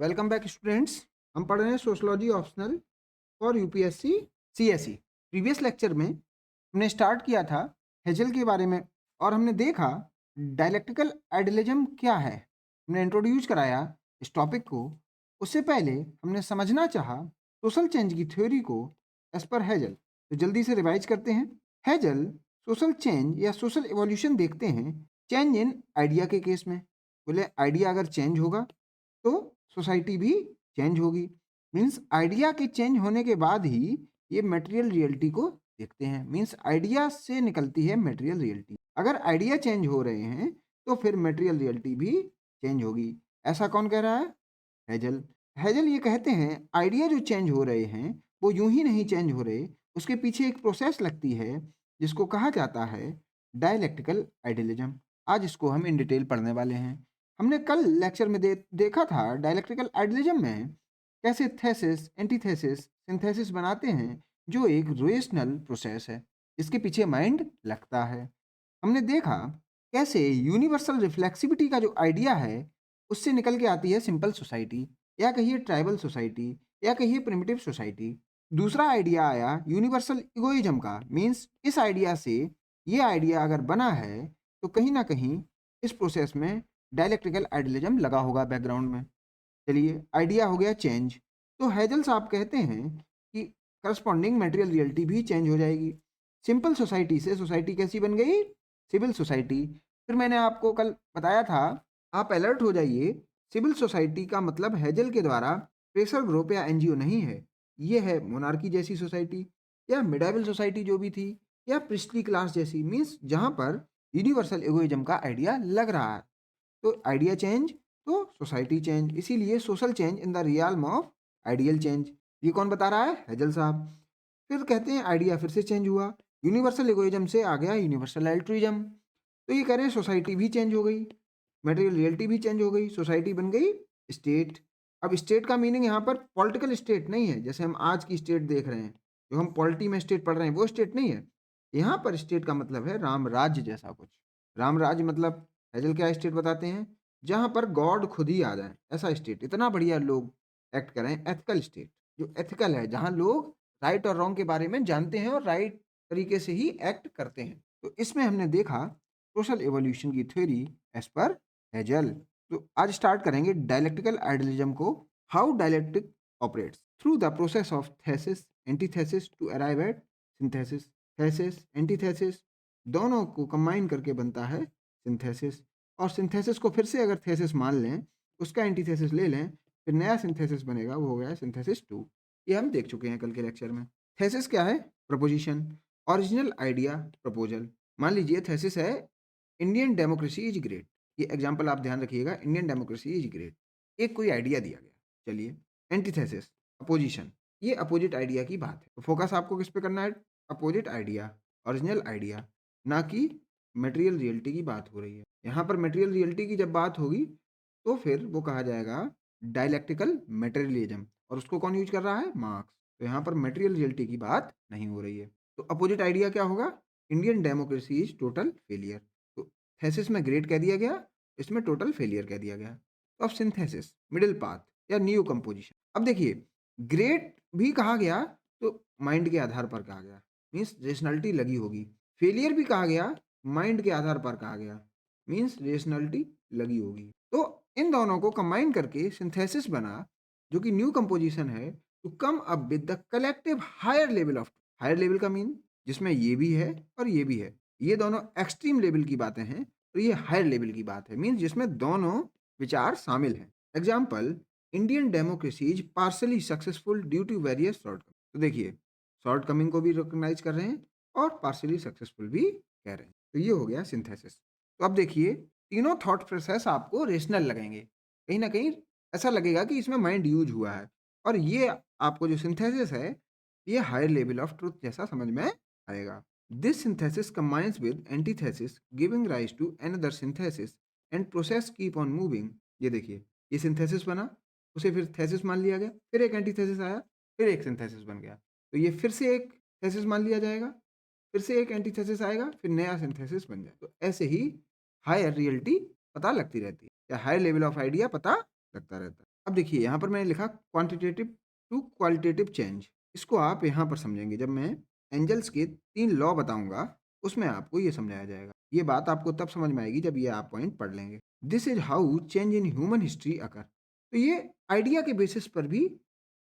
Welcome back students. हम पढ़ रहे हैं sociology optional for UPSC CSE. Previous lecture में हमने स्टार्ट किया था हेजल के बारे में और हमने देखा डायलेक्टिकल आइडियलिज्म क्या है। हमने इंट्रोड्यूस कराया इस टॉपिक को। उससे पहले हमने समझना चाहा सोशल चेंज की थ्योरी को एज पर हेजल। तो जल्दी से रिवाइज करते हैं। हेजल सोशल चेंज या सोशल एवोल्यूशन देखते हैं चेंज इन आइडिया के केस में। बोले आइडिया अगर चेंज होगा तो सोसाइटी भी चेंज होगी। मीन्स आइडिया के चेंज होने के बाद ही ये मटेरियल रियलिटी को देखते हैं। मीन्स आइडिया से निकलती है मटेरियल रियलिटी। अगर आइडिया चेंज हो रहे हैं तो फिर मटेरियल रियलिटी भी चेंज होगी। ऐसा कौन कह रहा है? हेजल। हेजल ये कहते हैं आइडिया जो चेंज हो रहे हैं वो यूं ही नहीं चेंज हो रहे, उसके पीछे एक प्रोसेस लगती है जिसको कहा जाता है डायलेक्टिकल आइडियलिज्म। आज इसको हम इन डिटेल पढ़ने वाले हैं। हमने कल लेक्चर में देखा था डायलेक्टिकल आइडियलिज्म में कैसे थेसिस, एंटीथेसिस, सिंथेसिस बनाते हैं, जो एक रेशनल प्रोसेस है। इसके पीछे माइंड लगता है। हमने देखा कैसे यूनिवर्सल रिफ्लेक्सिविटी का जो आइडिया है उससे निकल के आती है सिंपल सोसाइटी, या कहिए ट्राइबल सोसाइटी, या कहिए प्रिमिटिव सोसाइटी। दूसरा आइडिया आया यूनिवर्सल इगोइज्म का। मीन्स इस आइडिया से ये आइडिया अगर बना है तो कहीं ना कहीं इस प्रोसेस में डायलेक्ट्रिकल आइडियलिज्म लगा होगा बैकग्राउंड में। चलिए, आइडिया हो गया चेंज। तो हेजल साहब कहते हैं कि करस्पॉन्डिंग मटेरियल रियलिटी भी चेंज हो जाएगी। सिंपल सोसाइटी से सोसाइटी कैसी बन गई? Civil society. फिर मैंने आपको कल बताया था, आप अलर्ट हो जाइए, सिविल सोसाइटी का मतलब हेजल के द्वारा प्रेशर ग्रुप या एनजीओ नहीं है। ये है मोनार्की जैसी सोसाइटी, या मिडाइवल सोसाइटी जो भी थी, या प्रिस्टली क्लास जैसी। मीन्स जहाँ पर यूनिवर्सल एगोइज्म का आइडिया लग रहा है। तो आइडिया चेंज तो सोसाइटी चेंज, इसीलिए social change in the realm of ideal change. ये कौन बता रहा है? हेजल साहब। फिर कहते हैं आइडिया फिर से चेंज हुआ, यूनिवर्सल इगोइज्म से आ गया यूनिवर्सल एल्ट्रुइज्म। तो ये कह रहे हैं सोसाइटी भी चेंज हो गई, मटेरियल रियलिटी भी चेंज हो गई, सोसाइटी बन गई स्टेट। अब स्टेट का मीनिंग यहाँ पर पॉलिटिकल स्टेट नहीं है जैसे हम आज की स्टेट देख रहे हैं, जो हम पॉलिटी में स्टेट पढ़ रहे हैं वो स्टेट नहीं है। यहाँ पर स्टेट का मतलब है राम राज्य जैसा कुछ। राम राज्य मतलब हेजल क्या स्टेट बताते हैं? जहाँ पर गॉड खुद ही आ जाए, ऐसा स्टेट। इतना बढ़िया लोग एक्ट करें, एथिकल स्टेट जो एथिकल है, जहाँ लोग राइट और रॉन्ग के बारे में जानते हैं और राइट तरीके से ही एक्ट करते हैं। तो इसमें हमने देखा सोशल एवोल्यूशन की थ्योरी एज पर हेजल। तो आज स्टार्ट करेंगे डायलेक्टिकल आइडियलिज्म को। How dialectic operates through the process of thesis antithesis to arrive at synthesis. Thesis antithesis दोनों को कंबाइन करके बनता है सिंथेसिस। और सिंथेसिस को फिर से अगर थेसिस मान लें, उसका एंटीथेसिस ले लें, फिर नया सिंथेसिस बनेगा, वो हो गया सिंथेसिस 2। ये हम देख चुके हैं कल के लेक्चर में। थेसिस क्या है? Preposition, original idea, proposal. मान लीजिए थेसिस है इंडियन डेमोक्रेसी इज ग्रेट। ये एग्जांपल आप ध्यान रखिएगा, इंडियन डेमोक्रेसी इज ग्रेट। एक कोई आइडिया दिया गया। चलिए, एंटीथेसिस अपोजिशन, ये अपोजिट आइडिया की बात है। तो फोकस आपको किस पे करना है? अपोजिट आइडिया, ओरिजिनल आइडिया, ना कि मटेरियल रियलिटी की बात हो रही है। यहाँ पर मटेरियल रियलिटी की जब बात होगी तो फिर वो कहा जाएगा डायलेक्टिकल मटेरियलिज्म। और उसको कौन यूज कर रहा है? मार्क्स। तो यहाँ पर मटेरियल रियलिटी की बात नहीं हो रही है। तो अपोजिट आइडिया क्या होगा? Indian democracy is total failure. तो थेसिस में ग्रेट कह दिया गया, इसमें टोटल फेलियर कह दिया गया। तो अब सिंथेसिस, मिडिल पाथ या न्यू कंपोजिशन। अब देखिए, ग्रेट भी कहा गया तो माइंड के आधार पर कहा गया, मीन्स रेशनलिटी लगी होगी। फेलियर भी कहा गया, माइंड के आधार पर कहा गया, मीन्स रेशनलिटी लगी होगी। तो इन दोनों को कंबाइन करके सिंथेसिस बना, जो कि न्यू कंपोजिशन है, to come up with the collective higher level of. Higher level का मीन जिसमें ये भी है और ये भी है, ये दोनों एक्सट्रीम लेवल की बातें हैं, और ये हायर लेवल की बात है, मीन्स जिसमें दोनों विचार शामिल हैं। Example, Indian democracy is partially successful due to various shortcoming. तो देखिए, शॉर्टकमिंग को भी रिकॉग्नाइज कर रहे हैं और पार्सली सक्सेसफुल भी कह रहे हैं। तो ये हो गया सिंथेसिस। तो अब देखिए, तीनों थॉट प्रोसेस आपको रेशनल लगेंगे। कहीं ना कहीं ऐसा लगेगा कि इसमें माइंड यूज हुआ है, और ये आपको जो सिंथेसिस है ये हायर लेवल ऑफ ट्रुथ जैसा समझ में आएगा। This synthesis combines with antithesis giving rise to another synthesis and process keep on moving. ये देखिए, ये सिंथेसिस बना, उसे फिर थेसिस मान लिया गया, फिर एक एंटीथेसिस आया, फिर एक सिंथेसिस बन गया। तो ये फिर से एक थेसिस मान लिया जाएगा, फिर से एक एंटीथेसिस आएगा, फिर नया सिंथेसिस बन जाए। तो ऐसे ही हायर रियलिटी पता लगती रहती है, या हायर लेवल ऑफ आइडिया पता लगता रहता है। अब देखिए यहाँ पर मैंने लिखा क्वांटिटेटिव टू क्वालिटेटिव चेंज। इसको आप यहाँ पर समझेंगे जब मैं एंजल्स के 3 लॉ बताऊँगा, उसमें आपको ये समझाया जाएगा। ये बात आपको तब समझ में आएगी जब ये आप पॉइंट पढ़ लेंगे। This is how change in human history occur. तो ये आइडिया के बेसिस पर भी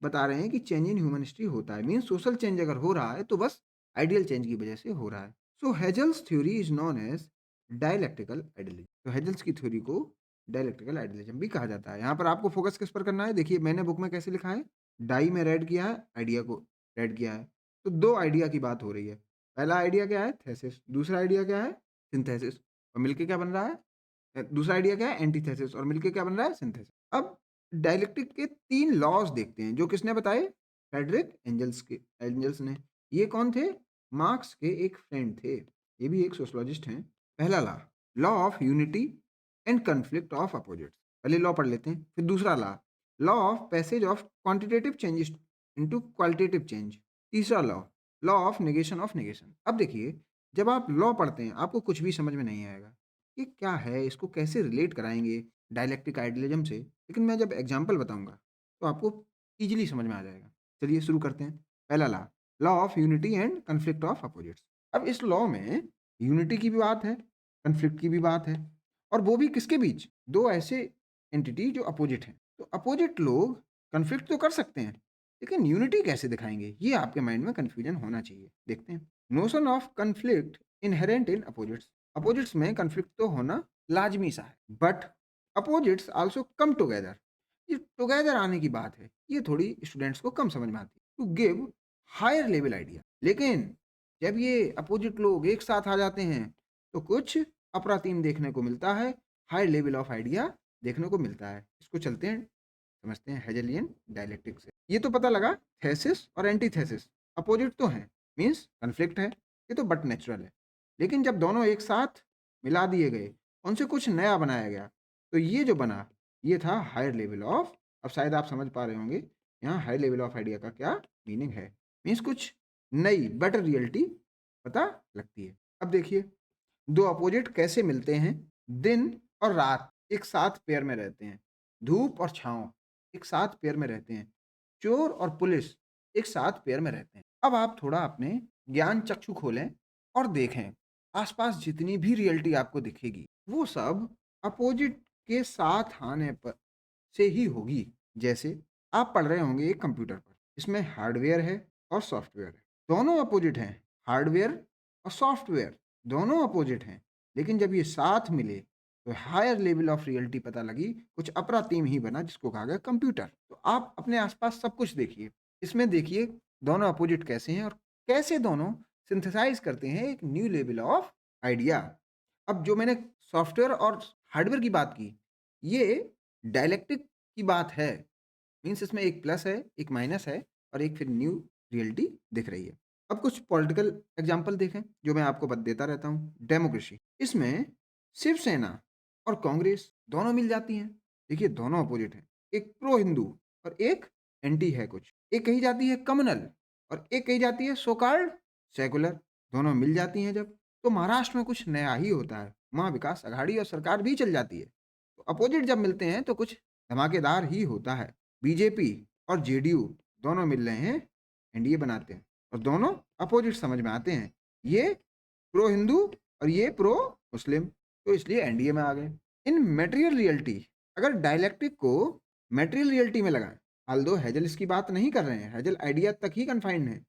बता रहे हैं कि चेंज इन ह्यूमन हिस्ट्री होता है। मीन्स सोशल चेंज अगर हो रहा है तो बस आइडियल चेंज की वजह से हो रहा है। So Hegel's theory is known as dialectical idealism. तो हेजल्स की थ्योरी को डायलैक्टिकल आइडियलिज्म भी कहा जाता है। यहाँ पर आपको फोकस किस पर करना है? देखिए मैंने बुक में कैसे लिखा है, डाई में रेड किया है, आइडिया को रेड किया है। तो 2 आइडिया की बात हो रही है। पहला आइडिया क्या है? थेसिस। दूसरा आइडिया क्या है? सिंथेसिस। और मिलके क्या बन रहा है? दूसरा आइडिया क्या है? एंटीथेसिस। और मिलके क्या बन रहा है? सिंथेसिस। अब डायलैक्टिक के 3 लॉज़ देखते हैं, जो किसने बताए? फ्रेडरिक एंजल्स ने। ये कौन थे? मार्क्स के एक फ्रेंड थे। ये भी एक सोशियोलॉजिस्ट हैं। पहला law of unity and conflict of opposites. पहले लॉ पढ़ लेते हैं, फिर दूसरा law of passage of quantitative changes into qualitative change. तीसरा law of negation of negation. अब देखिए जब आप लॉ पढ़ते हैं आपको कुछ भी समझ में नहीं आएगा, ये क्या है, इसको कैसे रिलेट कराएंगे डायलैक्टिक आइडियलिज्म से। लेकिन मैं जब एग्जाम्पल बताऊंगा तो आपको ईजिली समझ में आ जाएगा। चलिए शुरू करते हैं। पहला law of unity and conflict of opposites. अब इस लॉ में यूनिटी की भी बात है, कन्फ्लिक्ट की भी बात है, और वो भी किसके बीच? 2 ऐसे एंटिटी जो अपोजिट हैं। तो अपोजिट लोग कन्फ्लिक्ट तो कर सकते हैं, लेकिन यूनिटी कैसे दिखाएंगे? ये आपके माइंड में कन्फ्यूजन होना चाहिए। देखते हैं। Notion of conflict inherent in opposites. Opposites में कन्फ्लिक्ट तो होना लाजमी सा है, but opposites also come together. ये टुगेदर आने की बात है, ये थोड़ी स्टूडेंट्स को कम समझ में आती है। To give higher level idea. लेकिन जब ये अपोजिट लोग एक साथ आ जाते हैं तो कुछ अप्रतिम देखने को मिलता है, हाई लेवल ऑफ आइडिया देखने को मिलता है। इसको चलते हैं समझते हैं हेजलियन डायलेक्टिक से। ये तो पता लगा थेसिस और एंटीथेसिस अपोजिट तो हैं, मीन्स कन्फ्लिक्ट है, ये तो बट नेचुरल है। लेकिन जब दोनों एक साथ मिला दिए गए, उनसे कुछ नया बनाया गया, तो ये जो बना ये था हायर लेवल ऑफ। अब शायद आप समझ पा रहे होंगे यहाँ हाई लेवल ऑफ आइडिया का क्या मीनिंग है। मीन्स कुछ नई बेटर रियलिटी पता लगती है। अब देखिए 2 अपोजिट कैसे मिलते हैं? दिन और रात एक साथ पेयर में रहते हैं, धूप और छाँव एक साथ पेयर में रहते हैं, चोर और पुलिस एक साथ पेयर में रहते हैं। अब आप थोड़ा अपने ज्ञान चक्षु खोलें और देखें, आसपास जितनी भी रियलिटी आपको दिखेगी, वो सब अपोजिट के साथ आने पर से ही होगी। जैसे आप पढ़ रहे होंगे एक कंप्यूटर पर, इसमें हार्डवेयर है और सॉफ्टवेयर है। दोनों अपोजिट हैं, हार्डवेयर और सॉफ्टवेयर दोनों अपोजिट हैं। लेकिन जब ये साथ मिले तो हायर लेवल ऑफ रियलिटी पता लगी, कुछ अप्रतिम ही बना जिसको कहा गया कंप्यूटर। तो आप अपने आसपास सब कुछ देखिए, इसमें देखिए दोनों अपोजिट कैसे हैं और कैसे दोनों सिंथेसाइज करते हैं एक न्यू लेवल ऑफ आइडिया। अब जो मैंने सॉफ्टवेयर और हार्डवेयर की बात की, ये डायलेक्टिक की बात है। मीन्स इसमें एक प्लस है, एक माइनस है और एक फिर न्यू रियलिटी दिख रही है। अब कुछ पॉलिटिकल एग्जांपल देखें जो मैं आपको बत देता रहता हूँ। डेमोक्रेसी, इसमें शिवसेना और कांग्रेस दोनों मिल जाती हैं। देखिए दोनों अपोजिट हैं, एक प्रो हिंदू और एक एंटी है कुछ। एक कही जाती है कम्युनल और एक कही जाती है सो कॉल्ड सेकुलर। दोनों मिल जाती हैं जब, तो महाराष्ट्र में कुछ नया ही होता है, वहाँ विकास अघाड़ी और सरकार भी चल जाती है। तो अपोजिट जब मिलते हैं तो कुछ धमाकेदार ही होता है। बीजेपी और जेडीयू दोनों मिल रहे हैं, एनडीए बनाते हैं और दोनों अपोजिट समझ में आते हैं। ये प्रो हिंदू और ये प्रो मुस्लिम, तो इसलिए एनडीए में आ गए। इन मटेरियल रियलिटी, अगर डायलैक्टिक को मटेरियल रियलिटी में लगाएं, हाल हेजल इसकी बात नहीं कर रहे हैं, हेजल आइडिया तक ही कन्फाइंड है,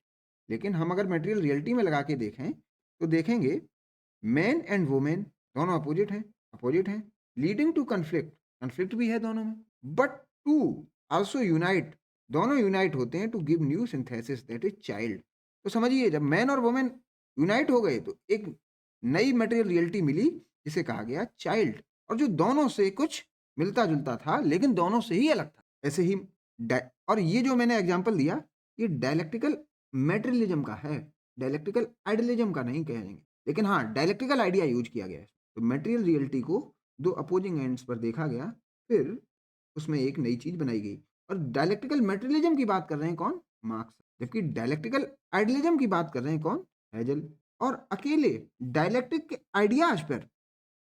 लेकिन हम अगर मटेरियल रियलिटी में लगा के देखें तो देखेंगे मैन एंड वुमेन दोनों अपोजिट हैं, लीडिंग टू कन्फ्लिक्ट, कन्फ्लिक्ट भी है दोनों में, बट टू आल्सो यूनाइट, दोनों यूनाइट होते हैं to give new synthesis that is child. तो समझिए जब मैन और वुमेन यूनाइट हो गए तो एक नई मटेरियल रियलिटी मिली जिसे कहा गया चाइल्ड, और जो दोनों से कुछ मिलता जुलता था लेकिन दोनों से ही अलग था। ऐसे ही और ये जो मैंने एग्जांपल दिया ये डायलेक्टिकल मेटेरियलिज्म का है, डायलेक्टिकल आइडियलिज्म का नहीं कहेंगे। लेकिन हाँ डायलेक्टिकल आइडिया यूज किया गया है। तो मटेरियल रियलिटी को 2 अपोजिंग एंड्स पर देखा गया, फिर उसमें एक नई चीज बनाई गई। और डायलेक्टिकल मटेरियलिज्म की बात कर रहे हैं कौन? मार्क्स। जबकि डायलेक्टिकल आइडियलिज्म की बात कर रहे हैं कौन? हेजल। और अकेले डायलेक्टिक के आइडियाज पर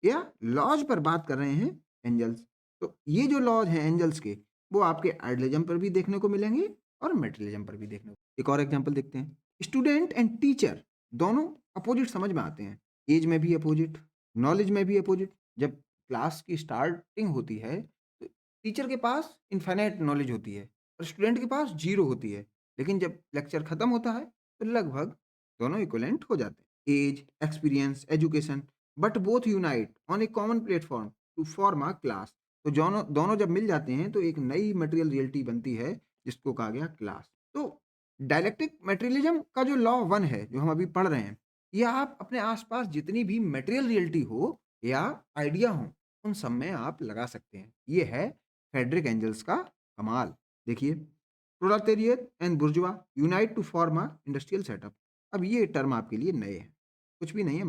या लॉज पर बात कर रहे हैं एंजल्स। तो ये जो लॉज हैं एंजल्स के, वो आपके आइडियलिज्म पर भी देखने को मिलेंगे और मटेरियलिज्म पर भी देखने को। एक और एग्जांपल देखते हैं। स्टूडेंट एंड टीचर दोनों अपोजिट समझ में आते हैं। एज में भी अपोजिट, नॉलेज में भी अपोजिट। जब क्लास की स्टार्टिंग होती है तो टीचर के पास इनफाइनाइट नॉलेज होती है और स्टूडेंट के पास जीरो होती है। लेकिन जब लेक्चर खत्म होता है तो लगभग दोनों इक्वलेंट हो जाते हैं। Age, experience, education, but both unite on a common platform to form a class. तो दोनों दोनों जब मिल जाते हैं तो एक नई मटेरियल रियलिटी बनती है जिसको कहा गया क्लास। तो डायलेक्टिक मटेरियलिज्म का जो लॉ वन है जो हम अभी पढ़ रहे हैं, ये आप अपने आसपास जितनी भी मटेरियल रियलिटी हो या आइडिया हो उन सब में आप लगा सकते हैं। ये है फ्रेडरिक एंजल्स का कमाल। देखिए, proletariat and bourgeois unite to form a industrial setup. अब ये टर्म आपके लिए नए हैं, कुछ भी नहीं है।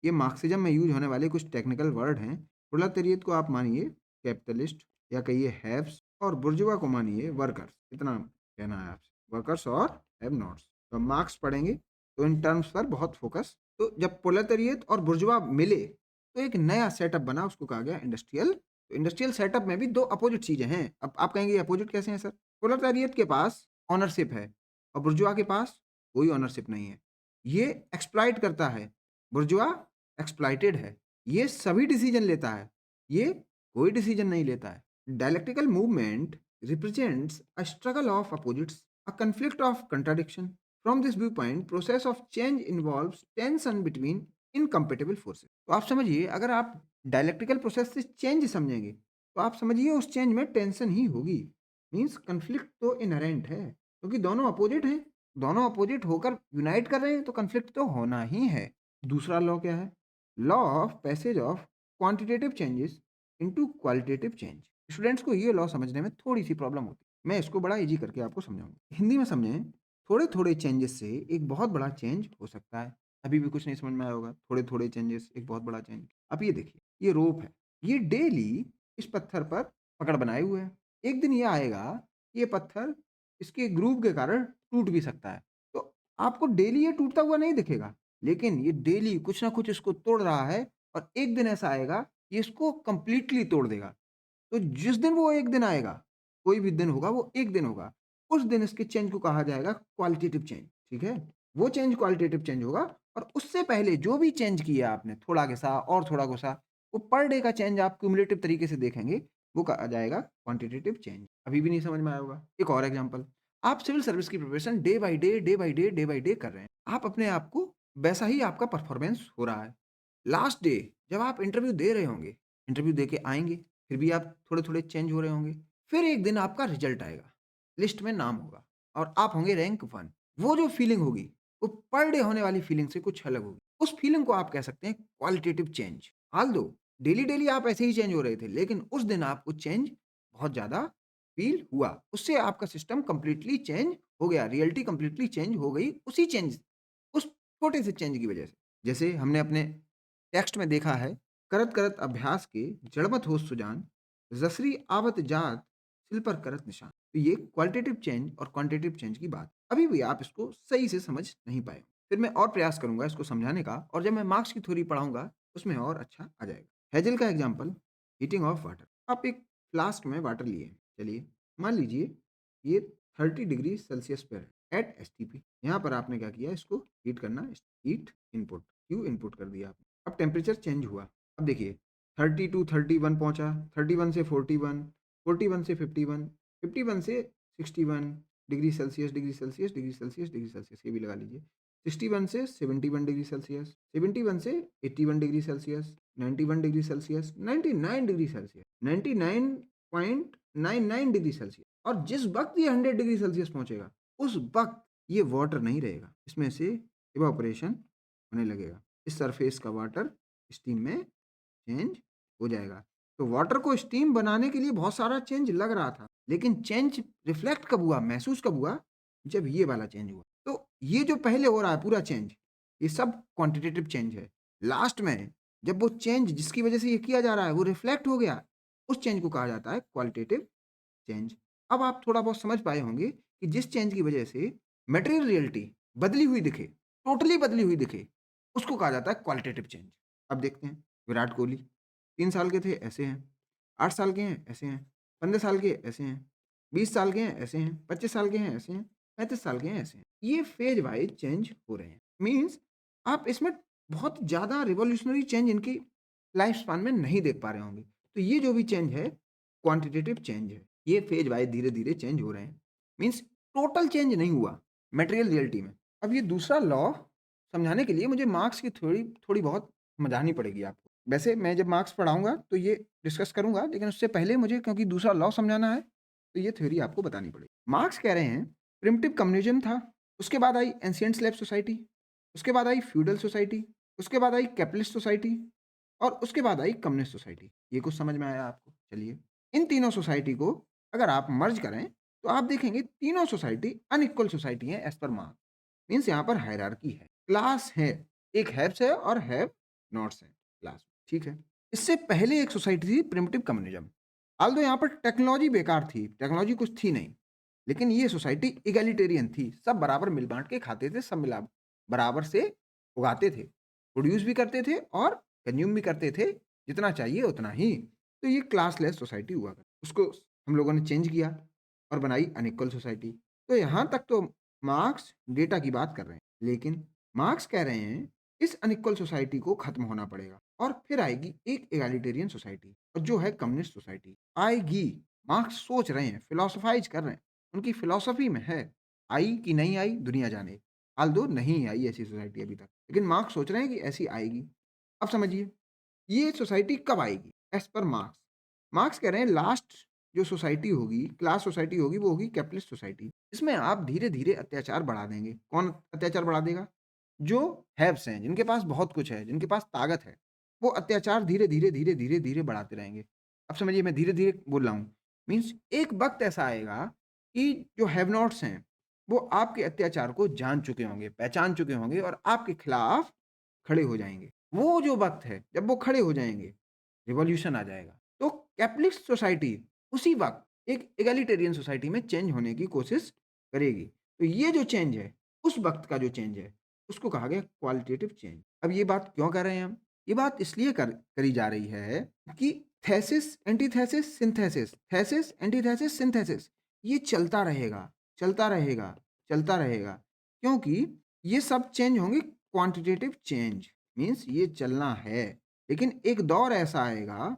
ये मार्क्सिज्म में यूज होने वाले कुछ टेक्निकल वर्ड हैं। प्रोलेटेरिएट को आप मानिए कैपिटलिस्ट या कहिए हैव्स, और बुर्जुआ को मानिए वर्कर्स। इतना कहना है आपसे, वर्कर्स और हैव नॉट्स। तो मार्क्स पढ़ेंगे तो इन टर्म्स पर बहुत फोकस। तो जब प्रोलेटेरिएट और बुर्जुआ मिले तो एक नया सेटअप बना, उसको कहा गया इंडस्ट्रियल। तो इंडस्ट्रियल सेटअप में भी दो अपोजिट चीजें हैं। अब आप कहेंगे अपोजिट कैसे हैं सर? प्रोलेटेरिएट के पास ऑनरशिप है और बुर्जुआ के पास कोई ऑनरशिप नहीं है। ये एक्सप्लॉइट करता है, बुर्जुआ एक्सप्लॉइटेड है। ये सभी डिसीजन लेता है, ये कोई डिसीजन नहीं लेता है। Dialectical movement represents a struggle of opposites, a conflict of contradiction. From this viewpoint, process of change involves tension between incompatible forces. तो आप समझिए, अगर आप डायलेक्टिकल प्रोसेस से चेंज समझेंगे तो आप समझिए उस चेंज में टेंशन ही होगी। मीन्स कन्फ्लिक्ट तो इनहेरेंट है क्योंकि दोनों अपोजिट हैं। दोनों अपोजिट होकर यूनाइट कर रहे हैं तो कन्फ्लिक्ट तो होना ही है। दूसरा लॉ क्या है? Law of passage of quantitative changes into qualitative change. Students को ये लॉ समझने में थोड़ी सी प्रॉब्लम होती है, मैं इसको बड़ा इजी करके आपको समझाऊंगा। हिंदी में समझें, थोड़े थोड़े चेंजेस से एक बहुत बड़ा चेंज हो सकता है। अभी भी कुछ नहीं समझ में आया होगा, थोड़े थोड़े चेंजेस एक बहुत बड़ा चेंज। अब ये देखिए, ये रोप है, ये डेली इस पत्थर पर पकड़ बनाए हुए है। एक दिन ये आएगा, ये पत्थर इसके ग्रूव के कारण टूट भी सकता है। तो आपको डेली ये टूटता हुआ नहीं दिखेगा, लेकिन ये डेली कुछ ना कुछ इसको तोड़ रहा है और एक दिन ऐसा आएगा ये इसको कंप्लीटली तोड़ देगा। तो जिस दिन वो एक दिन आएगा, कोई भी दिन होगा, वो एक दिन होगा, उस दिन इसके चेंज को कहा जाएगा क्वालिटेटिव चेंज। ठीक है? वो चेंज क्वालिटेटिव चेंज होगा। और उससे पहले जो भी चेंज किया आपने, थोड़ा घिसा और थोड़ा घुसा, वो पर डे का चेंज आप क्यूमुलेटिव तरीके से देखेंगे, वो कहा जाएगा क्वांटिटेटिव चेंज। अभी भी नहीं समझ में आया होगा? एक और एग्जांपल, आप सिविल सर्विस की preparation day by day, day by day, day by day कर रहे हैं। आप अपने आप को, वैसा ही आपका परफॉर्मेंस हो रहा है। लास्ट डे जब आप इंटरव्यू दे रहे होंगे, इंटरव्यू दे के आएँगे, फिर भी आप थोड़े-थोड़े चेंज हो रहे होंगे। फिर एक दिन आपका रिजल्ट आएगा, लिस्ट में नाम होगा और आप होंगे रैंक 1। वो जो फीलिंग होगी, वो पर डे होने वाली फीलिंग से कुछ अलग होगी। उस फीलिंग को आप कह सकते हैं क्वालिटेटिव चेंज। ऑल्दो डेली-डेली आप ऐसे ही चेंज हो रहे थे, लेकिन उस दिन आपको चेंज बहुत ज़्यादा फ़ील हुआ। उससे आपका सिस्टम कंप्लीटली चेंज हो गया, रियलिटी कंप्लीटली चेंज हो गई उसी चेंज, उस छोटे से चेंज की वजह से। जैसे हमने अपने टेक्स्ट में देखा है, करत करत अभ्यास के जड़मत होत सुजान, जसरी आवत जात सिल पर करत निशान। तो ये क्वालिटेटिव चेंज और क्वांटिटेटिव चेंज की बात। अभी भी आप इसको सही से समझ नहीं पाए। फिर मैं और प्रयास करूंगा इसको समझाने का, और जब मैं मार्क्स की थ्योरी पढ़ाऊंगा उसमें और अच्छा आ जाएगा। हेजल का एग्जाम्पल, हीटिंग ऑफ वाटर। आप एक फ्लास्क में वाटर लिए, चलिए मान लीजिए ये 30 डिग्री सेल्सियस पर है एट एसटीपी। यहाँ पर आपने क्या किया, इसको हीट करना, हीट इनपुट, क्यू इनपुट कर दिया आपने। अब टेम्परेचर चेंज हुआ। अब देखिए 30 टू 31 पहुंचा, 31 से 41, 41 से 51, 51 से 61 degree Celsius, degree Celsius, degree Celsius, degree Celsius, ये भी लगा लीजिए। 61 से 71 डिग्री सेल्सियस, 71 से 81 degree Celsius, 91 degree Celsius, 99 degree Celsius, 99.99 degree Celsius. और जिस वक्त ये 100 डिग्री सेल्सियस पहुंचेगा, उस वक्त ये वाटर नहीं रहेगा, इसमें से इवापोरेशन होने लगेगा। इस सरफेस का वाटर स्टीम में चेंज हो जाएगा। तो वाटर को स्टीम बनाने के लिए बहुत सारा चेंज लग रहा था, लेकिन चेंज रिफ्लेक्ट कब हुआ, महसूस कब हुआ? जब ये वाला चेंज हुआ। तो ये जो पहले हो रहा है पूरा चेंज, ये सब क्वांटिटेटिव चेंज है। लास्ट में जब वो चेंज जिसकी वजह से ये किया जा रहा है वो रिफ्लेक्ट हो गया, उस चेंज को कहा जाता है क्वालिटेटिव चेंज। अब आप थोड़ा बहुत समझ पाए होंगे कि जिस चेंज की वजह से मटेरियल रियलिटी बदली हुई दिखे, टोटली बदली हुई दिखे, उसको कहा जाता है क्वालिटेटिव चेंज। अब देखते हैं, विराट कोहली 3 साल के थे ऐसे हैं, 8 साल के हैं ऐसे हैं, 15 साल के ऐसे हैं, 20 साल के हैं ऐसे हैं, 25 साल के हैं ऐसे हैं, 35 साल के हैं ऐसे हैं। ये फेज वाइज चेंज हो रहे हैं। मीन्स आप इसमें बहुत ज़्यादा रिवॉल्यूशनरी चेंज इनकी लाइफ स्पान में नहीं देख पा रहे होंगे। तो ये जो भी चेंज है, क्वांटिटेटिव चेंज है। ये फेज वाइज धीरे-धीरे चेंज हो रहे हैं। मीन्स टोटल चेंज नहीं हुआ मटेरियल रियलिटी में। अब ये दूसरा लॉ समझाने के लिए मुझे मार्क्स की थ्योरी थोड़ी बहुत समझानी पड़ेगी आपको। वैसे मैं जब मार्क्स पढ़ाऊँगा तो ये डिस्कस करूँगा, लेकिन उससे पहले मुझे क्योंकि दूसरा लॉ समझाना है, तो ये थ्योरी आपको बतानी पड़ेगी। मार्क्स कह रहे हैं प्रिमिटिव कम्युनिज़्म था, उसके बाद आई एंशिएंट स्लेव सोसाइटी, उसके बाद आई फ्यूडल सोसाइटी, उसके बाद आई कैपिटलिस्ट सोसाइटी और उसके बाद आई कम्युनिस्ट सोसाइटी। ये कुछ समझ में आया आपको? चलिए, इन तीनों सोसाइटी को अगर आप मर्ज करें, तो आप देखेंगे तीनों सोसाइटी अनइक्वल सोसाइटी हैं एज़ पर मार्क्स। मीन्स यहाँ पर हायरार्की है, क्लास है, एक हैव्स है और हैव नॉट्स है क्लास, ठीक है। इससे पहले एक सोसाइटी थी प्रिमिटिव कम्युनिज्म। ऑल्दो यहाँ पर टेक्नोलॉजी बेकार थी, टेक्नोलॉजी कुछ थी नहीं, लेकिन ये सोसाइटी इगैलिटेरियन थी, सब बराबर मिल बांट के खाते थे, सब मिला बराबर से उगाते थे, प्रोड्यूस भी करते थे और कंज्यूम भी करते थे, जितना चाहिए उतना ही। तो ये क्लासलेस सोसाइटी हुआ करती, उसको हम लोगों ने चेंज किया और बनाई अनइक्वल सोसाइटी। तो यहाँ तक तो मार्क्स डेटा की बात कर रहे हैं, लेकिन मार्क्स कह रहे हैं इस अनइक्वल सोसाइटी को खत्म होना पड़ेगा और फिर आएगी एक एगालिटेरियन सोसाइटी, और जो है कम्युनिस्ट सोसाइटी आएगी। मार्क्स सोच रहे हैं, फिलोसोफाइज कर रहे हैं, उनकी फिलोसफी में है। आई कि नहीं आई दुनिया जाने, आल्दो नहीं आई ऐसी सोसाइटी अभी तक, लेकिन मार्क्स सोच रहे हैं कि ऐसी आएगी। अब समझिए ये सोसाइटी कब आएगी एज पर मार्क्स। मार्क्स कह रहे हैं लास्ट जो सोसाइटी होगी, क्लास सोसाइटी होगी, वो होगी कैपिटलिस्ट सोसाइटी। इसमें आप धीरे-धीरे अत्याचार बढ़ा देंगे। कौन अत्याचार बढ़ा देगा? जो हैव्स हैं, जिनके पास बहुत कुछ है, जिनके पास ताकत है, वो अत्याचार धीरे-धीरे, धीरे-धीरे, धीरे बढ़ाते रहेंगे। अब समझिए मैं धीरे-धीरे बोल रहा हूँ। मीन्स एक वक़्त ऐसा आएगा कि जो हैव नॉट्स हैं, वो आपके अत्याचार को जान चुके होंगे, पहचान चुके होंगे और आपके खिलाफ खड़े हो जाएँगे। वो जो वक़्त है, जब वो खड़े हो जाएँगे, रिवॉल्यूशन आ जाएगा। तो कैपिटलिस्ट सोसाइटी उसी वक़्त एक एगालिटेरियन सोसाइटी में चेंज होने की कोशिश करेगी। तो ये जो चेंज है, उस वक़्त का जो चेंज है, उसको कहा गया क्वालिटेटिव चेंज। अब ये बात क्यों कर रहे हैं हम? ये बात इसलिए करी जा रही है कि thesis, antithesis, synthesis, thesis, antithesis, synthesis ये चलता रहेगा, चलता रहेगा, चलता रहेगा। क्योंकि ये सब चेंज होंगे क्वांटिटेटिव चेंज, मीन्स ये चलना है। लेकिन एक दौर ऐसा आएगा,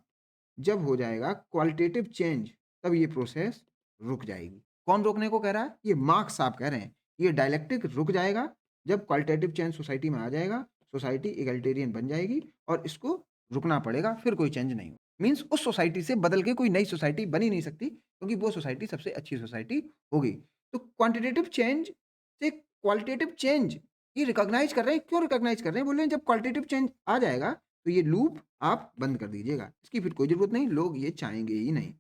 जब हो जाएगा क्वालिटेटिव चेंज, तब ये प्रोसेस रुक जाएगी। कौन रोकने को कह रहा है? ये मार्क्स साहब कह रहे हैं। ये डायलेक्टिक रुक जाएगा, जब क्वालिटेटिव चेंज सोसाइटी में आ जाएगा, सोसाइटी एगलिटेरियन बन जाएगी और इसको रुकना पड़ेगा, फिर कोई चेंज नहीं हो। मीन्स उस सोसाइटी से बदल के कोई नई सोसाइटी बन ही नहीं सकती, क्योंकि वो सोसाइटी सबसे अच्छी सोसाइटी होगी। तो क्वांटिटेटिव चेंज से क्वालिटेटिव चेंज ये रिकॉग्नाइज़ कर रहे हैं। क्यों रिकॉग्नाइज़ कर रहे हैं? बोल रहे हैं जब क्वालिटेटिव चेंज आ जाएगा, तो ये लूप आप बंद कर दीजिएगा। इसकी फिर कोई ज़रूरत नहीं, लोग ये चाहेंगे ही नहीं,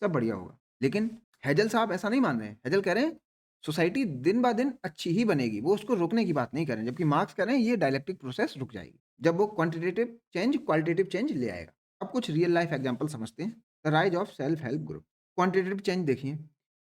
सब बढ़िया होगा। लेकिन हेजल साहब ऐसा नहीं मान रहे हैं। हेजल कह रहे हैं सोसाइटी दिन ब दिन अच्छी ही बनेगी, वो उसको रोकने की बात नहीं कर रहे हैं, जबकि मार्क्स कह रहे हैं ये डायलेक्टिक प्रोसेस रुक जाएगी, जब वो क्वांटिटेटिव चेंज क्वालिटेटिव चेंज ले आएगा। अब कुछ रियल लाइफ एग्जांपल समझते हैं। The rise of self help group. Quantitative change देखिए।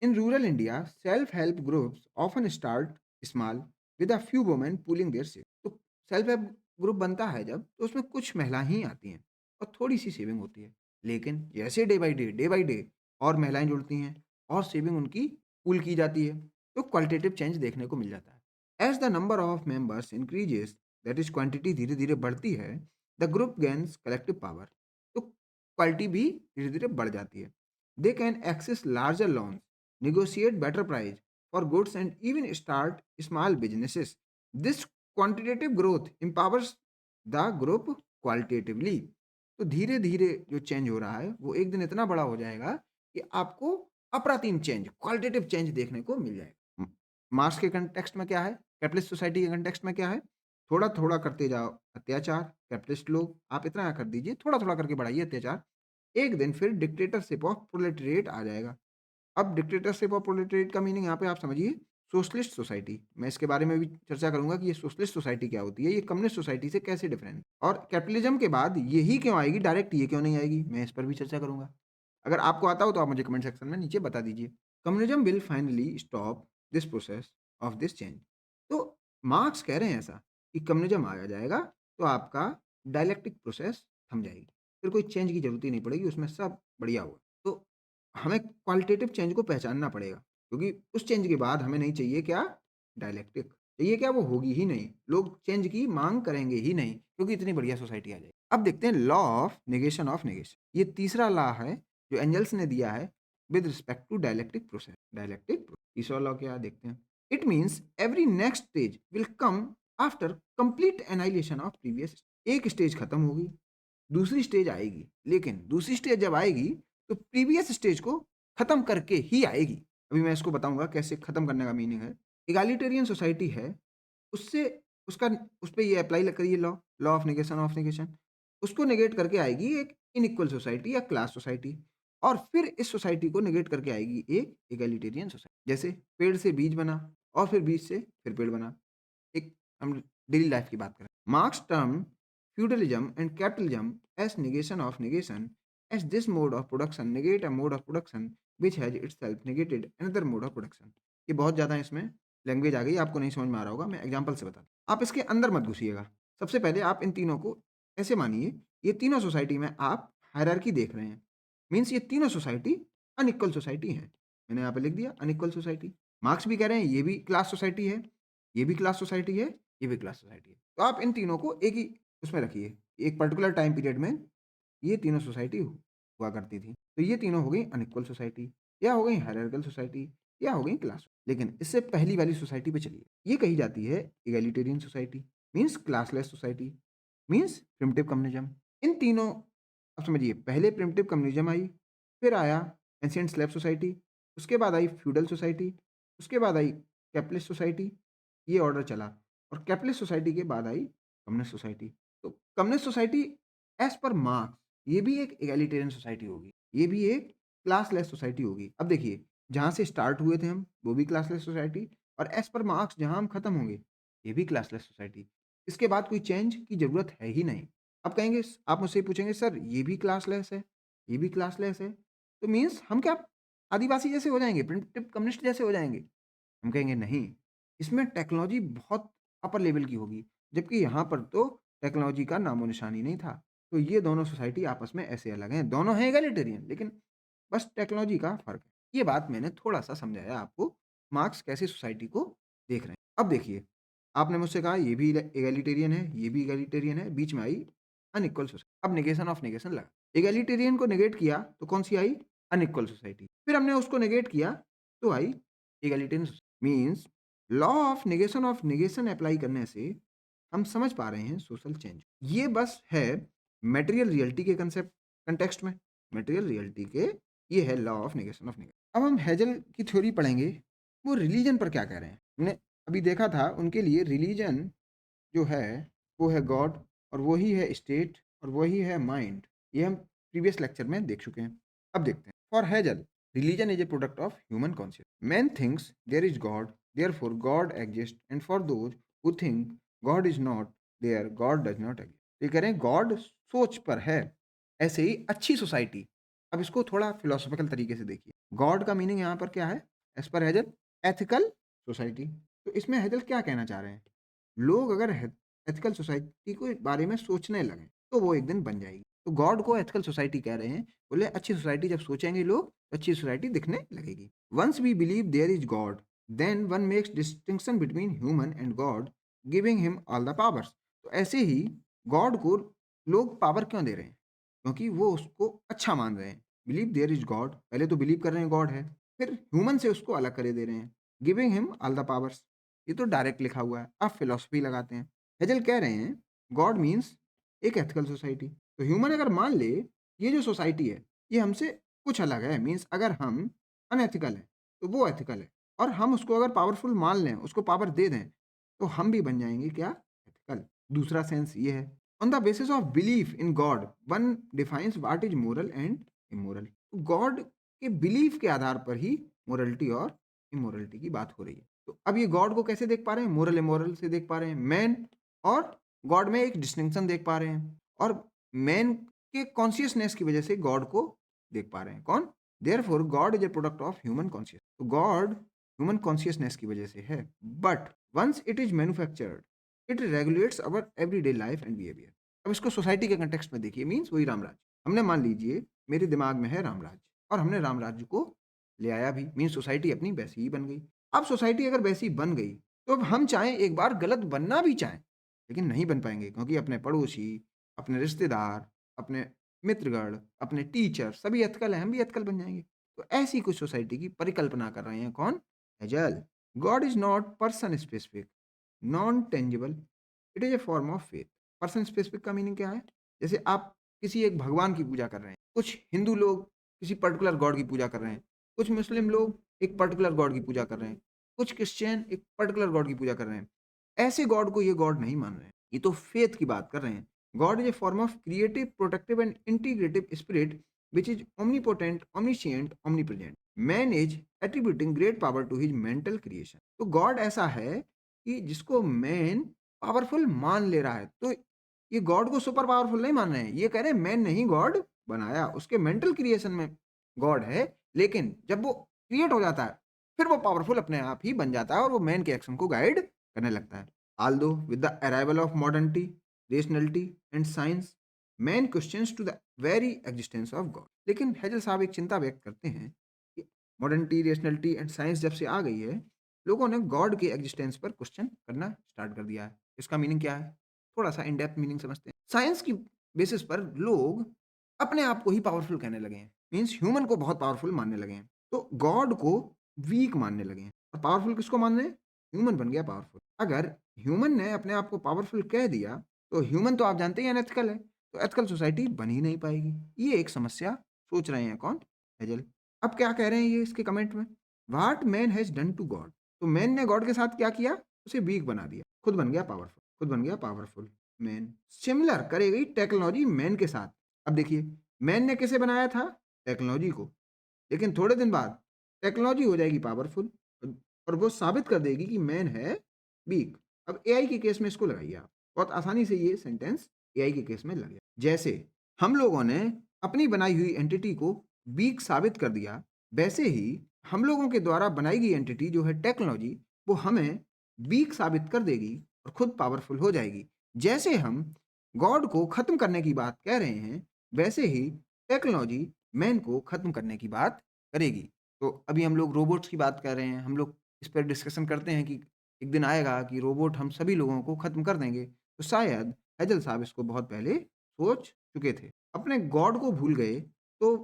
In rural India self help groups often start small with a few women pooling their savings. तो self help group बनता है जब, तो उसमें कुछ महिलाएं ही आती हैं और थोड़ी-सी सेविंग होती है। लेकिन जैसे डे बाय डे और महिलाएँ जुड़ती हैं और सेविंग उनकी पूल की जाती है, तो क्वालिटेटिव चेंज देखने को मिल जाता है। As the number of members increases, that is quantity धीरे-धीरे बढ़ती है, the group gains collective power. तो क्वालिटी भी धीरे-धीरे बढ़ जाती है। They can access larger loans, negotiate better price for goods and even start small businesses. This quantitative growth empowers the group qualitatively. तो धीरे-धीरे जो चेंज हो रहा है, वो एक दिन इतना बड़ा हो जाएगा कि आपको अप्रतिम चेंज, क्वालिटेटिव चेंज देखने को मिल जाएगा। मार्क्स के कॉन्टेक्स्ट में क्या है? कैपिटलिस्ट सोसाइटी के कॉन्टेक्स्ट में क्या है? थोड़ा-थोड़ा करते जाओ अत्याचार, कैपिटलिस्ट लोग, आप इतना कर दीजिए, थोड़ा-थोड़ा करके बढ़ाइए अत्याचार। एक दिन फिर डिक्टेटरशिप ऑफ प्रोलेटेरिएट आ जाएगा। अब डिक्टेटरशिप ऑफ प्रोलेटेरिएट का मीनिंग यहाँ पे आप समझिए सोशलिस्ट सोसाइटी। मैं इसके बारे में भी चर्चा करूँगा कि ये सोशलिस्ट सोसाइटी क्या होती है, ये कम्युनिस्ट सोसाइटी से कैसे डिफरेंट है और कैपिटलिज्म के बाद यही क्यों आएगी, डायरेक्ट ये क्यों नहीं आएगी? मैं इस पर भी चर्चा करूँगा। अगर आपको आता हो तो आप मुझे कमेंट सेक्शन में नीचे बता दीजिए। Communism will finally stop this process of this change. तो मार्क्स कह रहे हैं ऐसा कि कम्युनिज्म आ जाएगा तो आपका डायलेक्टिक प्रोसेस थम जाएगी। फिर कोई चेंज की ज़रूरत ही नहीं पड़ेगी, उसमें सब बढ़िया होगा। तो हमें क्वालिटेटिव चेंज को पहचानना पड़ेगा, क्योंकि उस चेंज के बाद हमें नहीं चाहिए क्या? डायलेक्टिक। चाहिए क्या? वो होगी ही नहीं। लोग चेंज की माँग करेंगे ही नहीं, क्योंकि इतनी बढ़िया सोसाइटी आ जाएगी। अब देखते हैं लॉ ऑफ नेगेशन। ये तीसरा लॉ है जो एंजल्स ने दिया है with respect to dialectic process. तीसरा लॉ क्या है देखते हैं। It means every next stage will come after complete annihilation of previous. एक स्टेज खत्म होगी, दूसरी स्टेज आएगी, लेकिन दूसरी स्टेज जब आएगी तो प्रीवियस स्टेज को खत्म करके ही आएगी। अभी मैं इसको बताऊंगा कैसे खत्म करने का मीनिंग है। इगालिटेरियन सोसाइटी है, उससे उसका उस पे ये अप्लाई करिए लॉ लॉ ऑफ नेगेशन। उसको नेगेट करके आएगी एक इनइक्वल सोसाइटी या क्लास सोसाइटी, और फिर इस सोसाइटी को नेगेट करके आएगी एक इगैलिटेरियन सोसाइटी। जैसे पेड़ से बीज बना और फिर बीज से फिर पेड़ बना। एक हम डेली लाइफ की बात करें। Marks term feudalism and capitalism as negation of negation, as this mode of production negate a mode of production which has itself negated another mode of production। ये बहुत ज़्यादा इसमें लैंग्वेज आ गई, आपको नहीं समझ में आ रहा होगा, मैं एग्जांपल से बता दूं। आप इसके अंदर मत घुसिएगा। सबसे पहले आप इन तीनों को ऐसे मानिए, ये तीनों सोसाइटी में आप हायरार्की देख रहे हैं। मीन्स ये तीनों सोसाइटी अनइक्वल सोसाइटी है। मैंने यहाँ पे लिख दिया अनइक्वल सोसाइटी। मार्क्स भी कह रहे हैं ये भी क्लास सोसाइटी है, ये भी क्लास सोसाइटी है, ये भी क्लास सोसाइटी है। तो आप इन तीनों को एक ही उसमें रखिए। एक पर्टिकुलर टाइम पीरियड में ये तीनों सोसाइटी हुआ करती थी। तो ये तीनों हो गई अनइक्वल सोसाइटी, या हो गई हायरार्किकल सोसाइटी, या हो गई क्लास। लेकिन इससे पहली वाली सोसाइटी पे चलिए। ये कही जाती है egalitarian society, means classless society, means primitive communism. इन तीनों, अब समझिए, पहले प्रिमिटिव कम्युनिज्म आई, फिर आया एंशिएंट स्लेव सोसाइटी, उसके बाद आई फ्यूडल सोसाइटी, उसके बाद आई कैपिटलिस्ट सोसाइटी। ये ऑर्डर चला, और कैपिटलिस्ट सोसाइटी के बाद आई कम्युनिस्ट सोसाइटी। तो कम्युनिस्ट सोसाइटी एज पर मार्क्स ये भी एक इगैलिटेरियन सोसाइटी होगी, ये भी एक क्लासलेस सोसाइटी होगी। अब देखिए, जहाँ से स्टार्ट हुए थे हम वो भी क्लासलेस सोसाइटी, और एज पर मार्क्स जहाँ हम खत्म होंगे ये भी क्लासलेस सोसाइटी। इसके बाद कोई चेंज की ज़रूरत है ही नहीं। अब कहेंगे, आप मुझसे पूछेंगे सर ये भी क्लासलेस है, ये भी क्लासलेस है, तो मीन्स हम क्या आदिवासी जैसे हो जाएंगे, प्रिमिटिव कम्युनिस्ट जैसे हो जाएंगे? हम कहेंगे नहीं, इसमें टेक्नोलॉजी बहुत अपर लेवल की होगी, जबकि यहाँ पर तो टेक्नोलॉजी का नामो-निशान ही नहीं था। तो ये दोनों सोसाइटी आपस में ऐसे अलग हैं, दोनों हैं एगलिटेरियन, लेकिन बस टेक्नोलॉजी का फ़र्क है। ये बात मैंने थोड़ा-सा समझाया आपको, मार्क्स कैसे सोसाइटी को देख रहे हैं। अब देखिए, आपने मुझसे कहा ये भी एगलिटेरियन है, ये भी एगलिटेरियन है, बीच में आई अनइक्वल सोसाइटी। अब नेगेशन ऑफ नेगेशन लगा। एगलिटेरियन को नेगेट किया तो कौन-सी आई? Unequal society. फिर हमने उसको नेगेट किया तो आई egalitarian society. Means law of negation apply करने से हम समझ पा रहे हैं सोशल चेंज। ये बस है मटेरियल रियलिटी के कंसेप्ट कंटेक्स्ट में, मटेरियल रियलिटी के, ये है लॉ ऑफ नेगेशन। अब हम हेजल की थ्योरी पढ़ेंगे, वो रिलीजन पर क्या कह रहे हैं। हमने अभी देखा था उनके लिए रिलीजन जो है वो है गॉड, और वही है स्टेट, और वही है माइंड। ये हम प्रीवियस लेक्चर में देख चुके हैं। अब देखते हैं। For Hegel, religion is a product of human conscious. Man thinks there is God, therefore God exist, and for those who think God is not there, God does not exist. ये कह रहे हैं गॉड सोच पर है। ऐसे ही अच्छी society, अब इसको थोड़ा फिलोसॉफिकल तरीके से देखिए। गॉड का मीनिंग यहाँ पर क्या है एज पर हेजल? Ethical society. तो इसमें हेजल क्या कहना चाह रहे हैं? लोग अगर एथिकल सोसाइटी के बारे में सोचने लगें तो वो एक दिन बन जाएगी। तो गॉड को एथिकल सोसाइटी कह रहे हैं, बोले अच्छी सोसाइटी जब सोचेंगे लोग तो अच्छी सोसाइटी दिखने लगेगी। Once we believe there is God, then one makes distinction between human and God, giving him all the powers. तो ऐसे ही गॉड को लोग पावर क्यों दे रहे हैं? क्योंकि वो उसको अच्छा मान रहे हैं। बिलीव देयर इज गॉड, पहले तो बिलीव कर रहे हैं गॉड है, फिर ह्यूमन से उसको अलग करे दे रहे हैं, giving him all the powers. ये तो डायरेक्ट लिखा हुआ है, आप फिलॉसफी लगाते हैं। हेजल कह रहे हैं गॉड मीन्स एक एथिकल सोसाइटी। तो ह्यूमन अगर मान ले ये जो सोसाइटी है ये हमसे कुछ अलग है, मीन्स अगर हम अनएथिकल हैं तो वो एथिकल है, और हम उसको अगर पावरफुल मान लें, उसको पावर दे दें, तो हम भी बन जाएंगे क्या? एथिकल। दूसरा सेंस ये है, on the basis of belief in God one defines what is moral and immoral. God के बिलीफ के आधार पर ही मोरलिटी और इमोरलिटी की बात हो रही है। तो अब ये गॉड को कैसे देख पा रहे हैं? मोरल इमोरल से देख पा रहे हैं। मैन और गॉड में एक डिस्टिंक्शन देख पा रहे हैं, और मैन के कॉन्शियसनेस की वजह से गॉड को देख पा रहे हैं। कौन? Therefore God is a product of human conscious. तो गॉड ह्यूमन कॉन्शियसनेस की वजह से है, but once it is manufactured it regulates our everyday life and behaviour. अब इसको सोसाइटी के कंटेक्स्ट में देखिए, मीन्स वही रामराज। हमने मान लीजिए मेरे दिमाग में है रामराज, और हमने राम राज्य को ले आया भी, मीन सोसाइटी अपनी वैसी ही बन गई। अब सोसाइटी अगर वैसी बन गई तो अब हम चाहें एक बार गलत बनना भी चाहें लेकिन नहीं बन पाएंगे, क्योंकि अपने पड़ोसी, अपने रिश्तेदार, अपने मित्रगण, अपने टीचर सभी एथिकल हैं, हम भी एथिकल बन जाएंगे। तो ऐसी कुछ सोसाइटी की परिकल्पना कर रहे हैं कौन? Hazel. God is not person specific, non tangible, it is a form of faith. Person specific का मीनिंग क्या है? जैसे आप किसी एक भगवान की पूजा कर रहे हैं, कुछ हिंदू लोग किसी पर्टिकुलर गॉड की पूजा कर रहे हैं, कुछ मुस्लिम लोग एक पर्टिकुलर गॉड की पूजा कर रहे हैं, कुछ क्रिश्चियन एक पर्टिकुलर गॉड की पूजा कर रहे हैं। ऐसे गॉड को ये गॉड नहीं मान रहे हैं, ये तो फेथ की बात कर रहे हैं। God is A form of creative, protective and integrative spirit which is omnipotent, omniscient, omnipresent. Man is attributing great power to his mental creation. तो गॉड ऐसा है कि जिसको मैन पावरफुल मान ले रहा है। तो ये गॉड को सुपर पावरफुल नहीं मान रहे हैं, ये कह रहे हैं मैन ने ही गॉड बनाया, उसके मेंटल क्रिएशन में गॉड है, लेकिन जब वो क्रिएट हो जाता है फिर वो पावरफुल अपने आप ही बन जाता है और वो मैन के एक्शन को गाइड करने लगता है। Although with the arrival of modernity, rationality and science, man questions to the very existence of God. लेकिन हेजल साहब एक चिंता व्यक्त करते हैं कि मॉडर्निटी, रेशनलिटी एंड साइंस जब से आ गई है, लोगों ने गॉड के एग्जिस्टेंस पर क्वेश्चन करना स्टार्ट कर दिया है। इसका मीनिंग क्या है? थोड़ा सा इन डेप्थ मीनिंग समझते हैं। साइंस की बेसिस पर लोग अपने आप को ही पावरफुल कहने लगे हैं, मीन्स ह्यूमन को बहुत पावरफुल मानने लगे हैं, तो गॉड को वीक मानने लगे हैं। और पावरफुल किसको मान रहे हैं? ह्यूमन बन गया पावरफुल। अगर ह्यूमन ने अपने आप को पावरफुल कह दिया तो ह्यूमन तो आप जानते ही अनएथिकल है, तो एथिकल सोसाइटी बन ही नहीं पाएगी। ये एक समस्या सोच रहे हैं कौन? हेजल। अब क्या कह रहे हैं ये इसके कमेंट में? What man has done to God, तो मैन ने गॉड के साथ क्या किया? उसे वीक बना दिया, खुद बन गया पावरफुल, खुद बन गया पावरफुल। मैन सिमिलर करेगी टेक्नोलॉजी मैन के साथ। अब देखिए, मैन ने किसे बनाया था? टेक्नोलॉजी को, लेकिन थोड़े दिन बाद टेक्नोलॉजी हो जाएगी पावरफुल और वो साबित कर देगी कि मैन है वीक। अब एआई के केस में इसको लगाइए आप, बहुत आसानी से ये सेंटेंस एआई के केस में लग गया। जैसे हम लोगों ने अपनी बनाई हुई एंटिटी को वीक साबित कर दिया, वैसे ही हम लोगों के द्वारा बनाई गई एंटिटी जो है टेक्नोलॉजी, वो हमें वीक साबित कर देगी और खुद पावरफुल हो जाएगी। जैसे हम गॉड को खत्म करने की बात कह रहे हैं, वैसे ही टेक्नोलॉजी मैन को खत्म करने की बात करेगी। तो अभी हम लोग रोबोट्स की बात कर रहे हैं, हम लोग इस पर डिस्कशन करते हैं कि एक दिन आएगा कि रोबोट हम सभी लोगों को खत्म कर देंगे, तो शायद हेजल साहब इसको बहुत पहले सोच चुके थे। अपने गॉड को भूल गए तो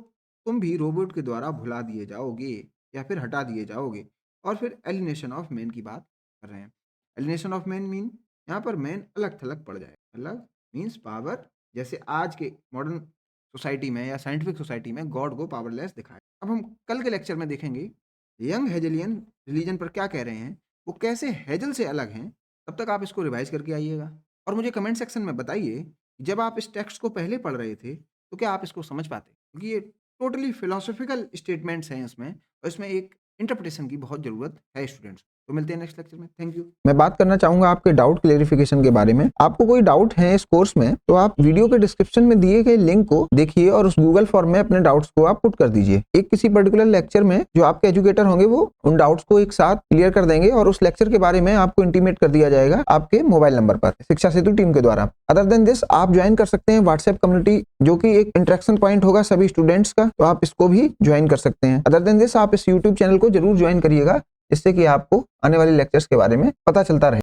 तुम भी रोबोट के द्वारा भुला दिए जाओगे या फिर हटा दिए जाओगे। और फिर एलिनेशन ऑफ मैन की बात कर रहे हैं। एलिनेशन ऑफ मैन मीन यहाँ पर मैन अलग थलग पड़ जाए। अलग मीन्स पावर, जैसे आज के मॉडर्न सोसाइटी में या साइंटिफिक सोसाइटी में गॉड को पावरलेस दिखाए। अब हम कल के लेक्चर में देखेंगे यंग हेजलियन रिलीजन पर क्या कह रहे हैं, वो कैसे हेजल से अलग हैं। तब तक आप इसको रिवाइज करके आइएगा और मुझे कमेंट सेक्शन में बताइए जब आप इस टेक्स्ट को पहले पढ़ रहे थे तो क्या आप इसको समझ पाते, क्योंकि ये टोटली फिलोसॉफिकल स्टेटमेंट्स हैं इसमें, और इसमें एक इंटरप्रिटेशन की बहुत ज़रूरत है स्टूडेंट्स। तो मिलते हैं नेक्स्ट लेक्चर में। Thank you. मैं बात करना चाहूंगा आपके डाउट क्लेरिफिकेशन के बारे में। आपको कोई डाउट है इस कोर्स में तो आप वीडियो के डिस्क्रिप्शन में दिए गए लिंक को देखिए और उस गूगल फॉर्म में अपने डाउट्स को आप पुट कर दीजिए। एक किसी पर्टिकुलर लेक्चर में जो आपके एजुकेटर होंगे वो उन डाउट्स को एक साथ क्लियर कर देंगे और उस लेक्चर के बारे में आपको इंटीमेट कर दिया जाएगा आपके मोबाइल नंबर पर शिक्षा सेतु टीम के द्वारा। अदर देन दिस आप ज्वाइन कर सकते हैं व्हाट्सएप कम्युनिटी, जो कि एक इंटरेक्शन पॉइंट होगा सभी स्टूडेंट्स का, तो आप इसको भी ज्वाइन कर सकते हैं। अदर देन दिस आप इस यूट्यूब चैनल को जरूर ज्वाइन करिएगा, जिससे कि आपको आने वाले लेक्चर्स के बारे में पता चलता रहे।